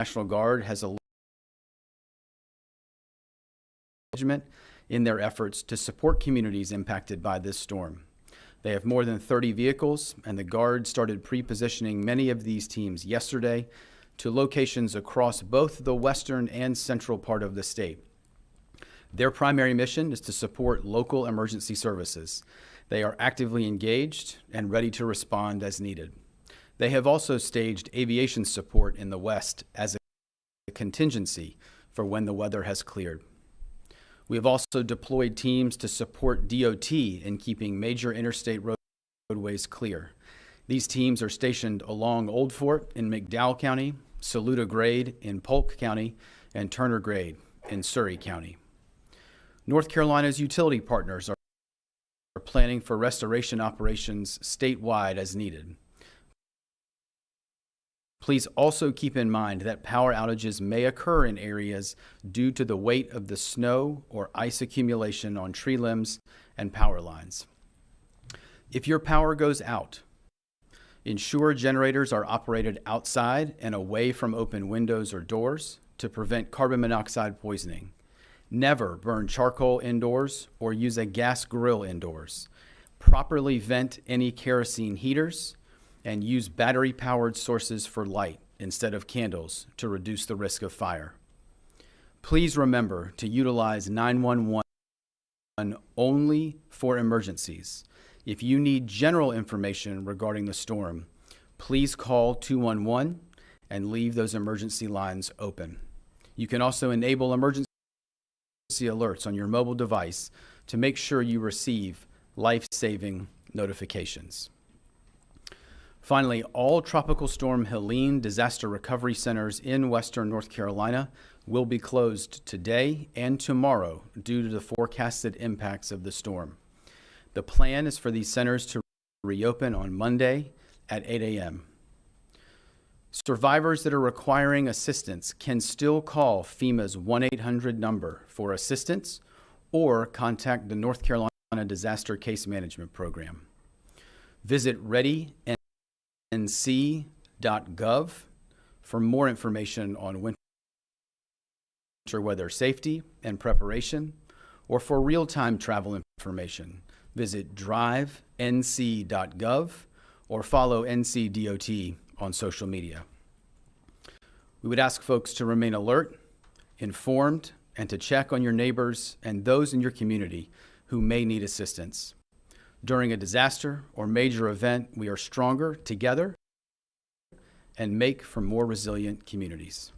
National Guard has a management in their efforts to support communities impacted by this storm. They have more than 30 vehicles, and the Guard started pre-positioning many of these teams yesterday to locations across both the western and central part of the state. Their primary mission is to support local emergency services. They are actively engaged and ready to respond as needed. They have also staged aviation support in the west as a contingency for when the weather has cleared. We have also deployed teams to support DOT in keeping major interstate roadways clear. These teams are stationed along Old Fort in McDowell County, Saluda Grade in Polk County, and Turner Grade in Surrey County. North Carolina's utility partners are planning for restoration operations statewide as needed. Please also keep in mind that power outages may occur in areas due to the weight of the snow or ice accumulation on tree limbs and power lines. If your power goes out, ensure generators are operated outside and away from open windows or doors to prevent carbon monoxide poisoning. Never burn charcoal indoors or use a gas grill indoors. Properly vent any kerosene heaters and use battery-powered sources for light instead of candles to reduce the risk of fire. Please remember to utilize 911 only for emergencies. If you need general information regarding the storm, please call 211 and leave those emergency lines open. You can also enable emergency alerts on your mobile device to make sure you receive life-saving notifications. Finally, all Tropical Storm Helene disaster recovery centers in Western North Carolina will be closed today and tomorrow due to the forecasted impacts of the storm. The plan is for these centers to reopen on Monday at 8 a.m. Survivors that are requiring assistance can still call FEMA's 1-800 number for assistance or contact the North Carolina Disaster Case Management Program. Visit readync.gov for more information on winter weather safety and preparation, or for real-time travel information, visit drivenc.gov or follow NCDOT on social media. We would ask folks to remain alert, informed, and to check on your neighbors and those in your community who may need assistance. During a disaster or major event, we are stronger together and make for more resilient communities.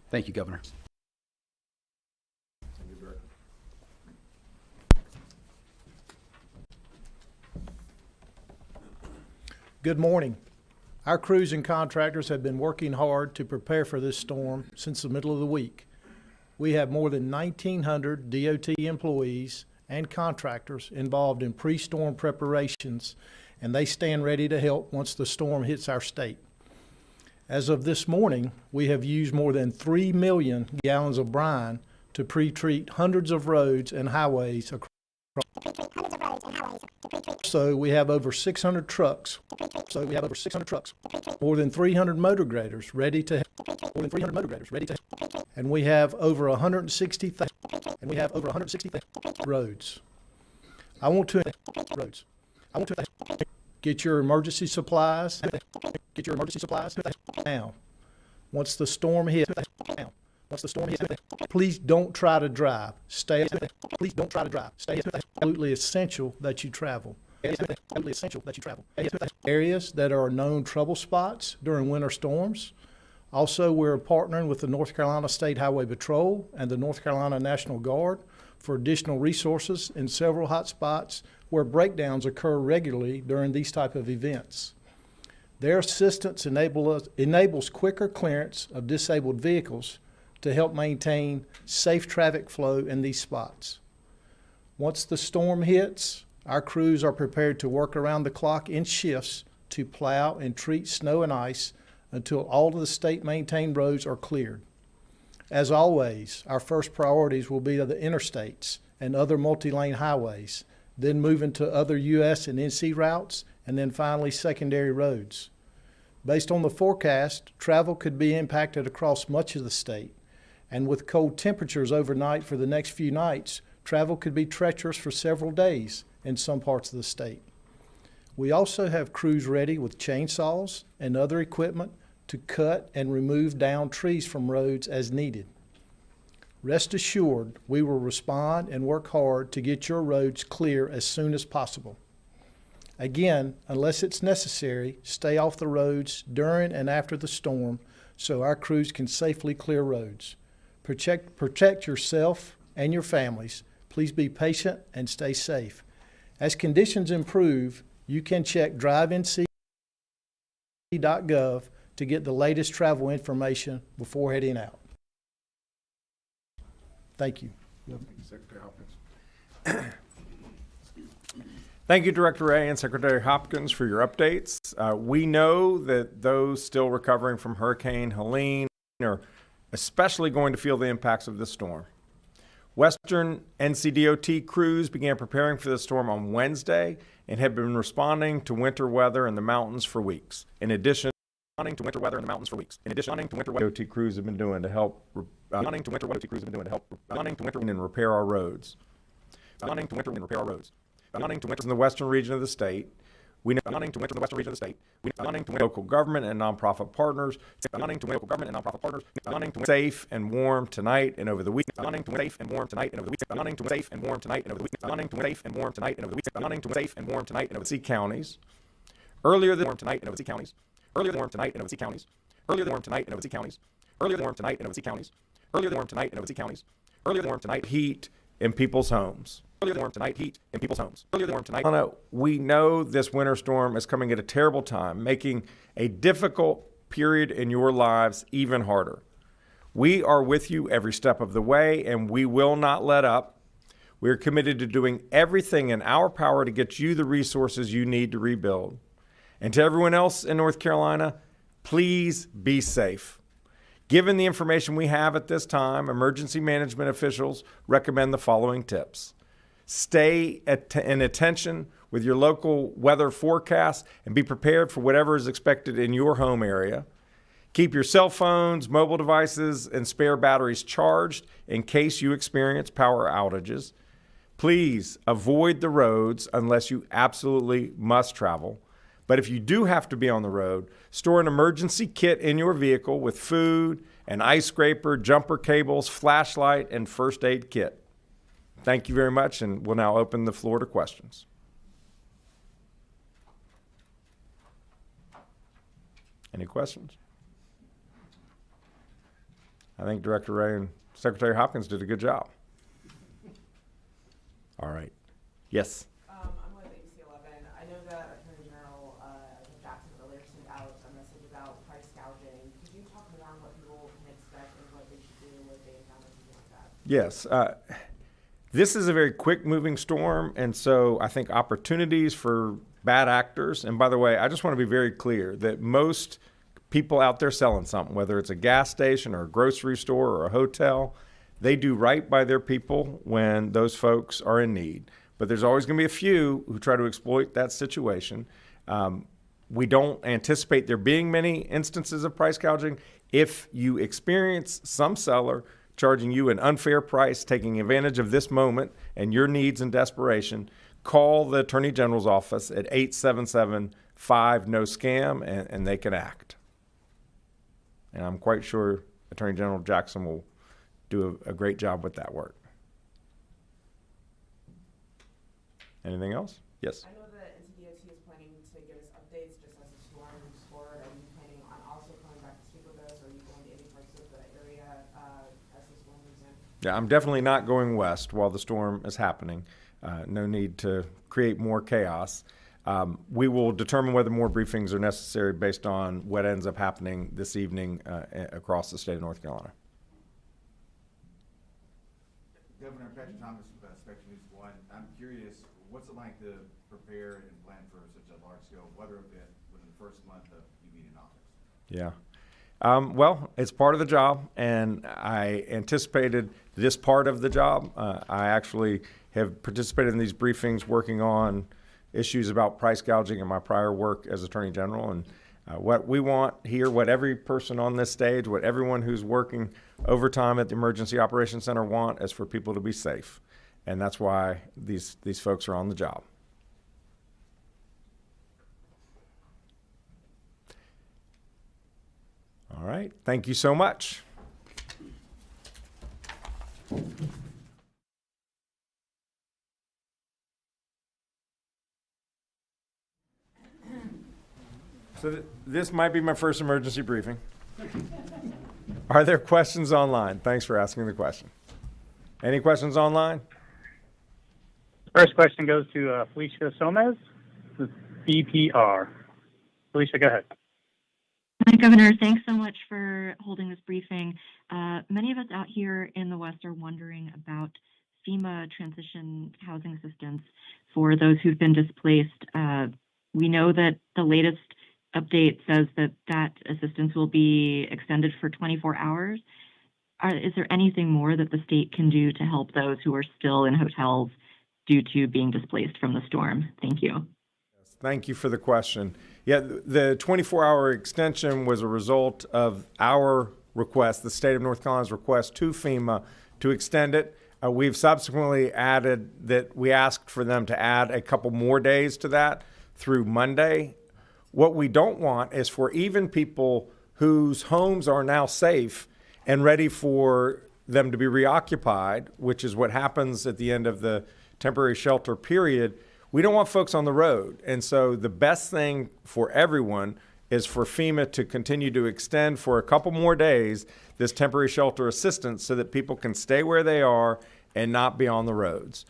Thank you, Governor. Good morning. Our crews and contractors have been working hard to prepare for this storm since the middle of the week. We have more than 1,900 DOT employees and contractors involved in pre-storm preparations, and they stand ready to help once the storm hits our state. As of this morning, we have used more than 3 million gallons of brine to pre-treat hundreds of roads and highways across. So we have over 600 trucks. More than 300 motor graders ready to help. And we have over 160,000 roads. I want to get your emergency supplies now. Once the storm hits, please don't try to drive. Please don't try to drive. Stay. Absolutely essential that you travel. Areas that are known trouble spots during winter storms. Also, we're partnering with the North Carolina State Highway Patrol and the North Carolina National Guard for additional resources in several hot spots where breakdowns occur regularly during these type of events. Their assistance enables quicker clearance of disabled vehicles to help maintain safe traffic flow in these spots. Once the storm hits, our crews are prepared to work around the clock in shifts to plow and treat snow and ice until all of the state-maintained roads are cleared. As always, our first priorities will be the interstates and other multi-lane highways, then moving to other U.S. and NC routes, and then finally secondary roads. Based on the forecast, travel could be impacted across much of the state. And with cold temperatures overnight for the next few nights, travel could be treacherous for several days in some parts of the state. We also have crews ready with chainsaws and other equipment to cut and remove downed trees from roads as needed. Rest assured, we will respond and work hard to get your roads clear as soon as possible. Again, unless it's necessary, stay off the roads during and after the storm so our crews can safely clear roads. Protect yourself and your families. Please be patient and stay safe. As conditions improve, you can check drivenc.gov to get the latest travel information before heading out. Thank you. Thank you, Secretary Hopkins. Thank you, Director Ray and Secretary Hopkins, for your updates. We know that those still recovering from Hurricane Helene are especially going to feel the impacts of this storm. Western NCDOT crews began preparing for the storm on Wednesday and have been responding to winter weather in the mountains for weeks. In addition to winter weather in the mountains for weeks. In addition to winter weather, DOT crews have been doing to help and repair our roads. In the western region of the state, we know local government and nonprofit partners safe and warm tonight and over the weekend. Counties. Earlier this tonight in OC counties. Earlier warm tonight in OC counties. Earlier warm tonight in OC counties. Earlier warm tonight in OC counties. Earlier warm tonight in OC counties. Earlier warm tonight heat in people's homes. Earlier warm tonight heat in people's homes. Earlier warm tonight. We know this winter storm is coming at a terrible time, making a difficult period in your lives even harder. We are with you every step of the way, and we will not let up. We are committed to doing everything in our power to get you the resources you need to rebuild. And to everyone else in North Carolina, please be safe. Given the information we have at this time, emergency management officials recommend the following tips. Stay in attention with your local weather forecast and be prepared for whatever is expected in your home area. Keep your cell phones, mobile devices, and spare batteries charged in case you experience power outages. Please avoid the roads unless you absolutely must travel. But if you do have to be on the road, store an emergency kit in your vehicle with food, an ice scraper, jumper cables, flashlight, and first aid kit. Thank you very much, and we'll now open the floor to questions. Any questions? I think Director Ray and Secretary Hopkins did a good job. All right. Yes. I'm with ABC 11. I know that Attorney General Jackson earlier sent out a message about price gouging. Could you talk more on what people can expect and what they should do if they encounter something like that? Yes. This is a very quick-moving storm, and so I think opportunities for bad actors, and by the way, I just want to be very clear that most people out there selling something, whether it's a gas station or a grocery store or a hotel, they do right by their people when those folks are in need. But there's always going to be a few who try to exploit that situation. We don't anticipate there being many instances of price gouging. If you experience some seller charging you an unfair price, taking advantage of this moment and your needs and desperation, call the Attorney General's office at 877-5-NO-SCAM and they can act. And I'm quite sure Attorney General Jackson will do a great job with that work. Anything else? Yes. I know that NCDOT is planning to give us updates just as the storm moves forward. Are you planning on also coming back to speak with us, or are you going to any parts of the area as the storm moves in? Yeah, I'm definitely not going west while the storm is happening. No need to create more chaos. We will determine whether more briefings are necessary based on what ends up happening this evening across the state of North Carolina. Governor Patrick Thomas, Spectrum News 1. I'm curious, what's it like to prepare and plan for such a large-scale weather event within the first month of you being in office? Yeah. Well, it's part of the job, and I anticipated this part of the job. I actually have participated in these briefings working on issues about price gouging in my prior work as Attorney General, and What we want here, what every person on this stage, what everyone who's working overtime at the Emergency Operations Center want is for people to be safe. And that's why these folks are on the job. All right. Thank you so much. So this might be my first emergency briefing. Are there questions online? Thanks for asking the question. Any questions online? First question goes to Felicia Somez with BPR. Felicia, go ahead. Hi, Governor. Thanks so much for holding this briefing. Many of us out here in the West are wondering about FEMA transition housing assistance for those who've been displaced. We know that the latest update says that assistance will be extended for 24 hours. Is there anything more that the state can do to help those who are still in hotels due to being displaced from the storm? Thank you. Thank you for the question. Yeah, the 24-hour extension was a result of our request, the state of North Carolina's request to FEMA to extend it. We've subsequently added that we asked for them to add a couple more days to that through Monday. What we don't want is for even people whose homes are now safe and ready for them to be reoccupied, which is what happens at the end of the temporary shelter period, we don't want folks on the road. And so the best thing for everyone is for FEMA to continue to extend for a couple more days this temporary shelter assistance so that people can stay where they are and not be on the roads.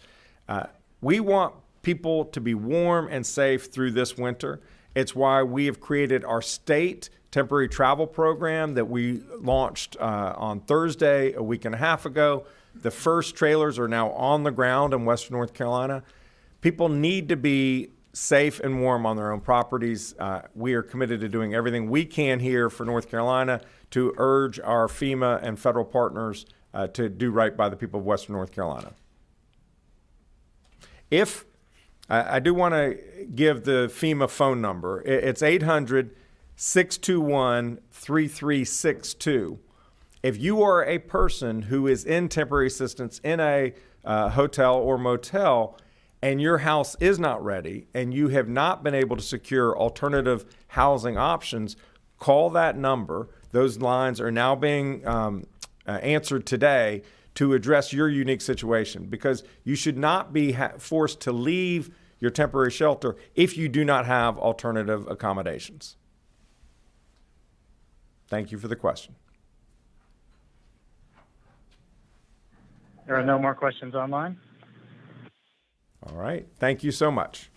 We want people to be warm and safe through this winter. It's why we have created our state temporary travel program that we launched on Thursday, a week and a half ago. The first trailers are now on the ground in Western North Carolina. People need to be safe and warm on their own properties. We are committed to doing everything we can here for North Carolina to urge our FEMA and federal partners to do right by the people of Western North Carolina. If I do want to give the FEMA phone number. It's 800-621-3362. If you are a person who is in temporary assistance in a hotel or motel and your house is not ready and you have not been able to secure alternative housing options, call that number. Those lines are now being answered today to address your unique situation, because you should not be forced to leave your temporary shelter if you do not have alternative accommodations. Thank you for the question. There are no more questions online. All right. Thank you so much.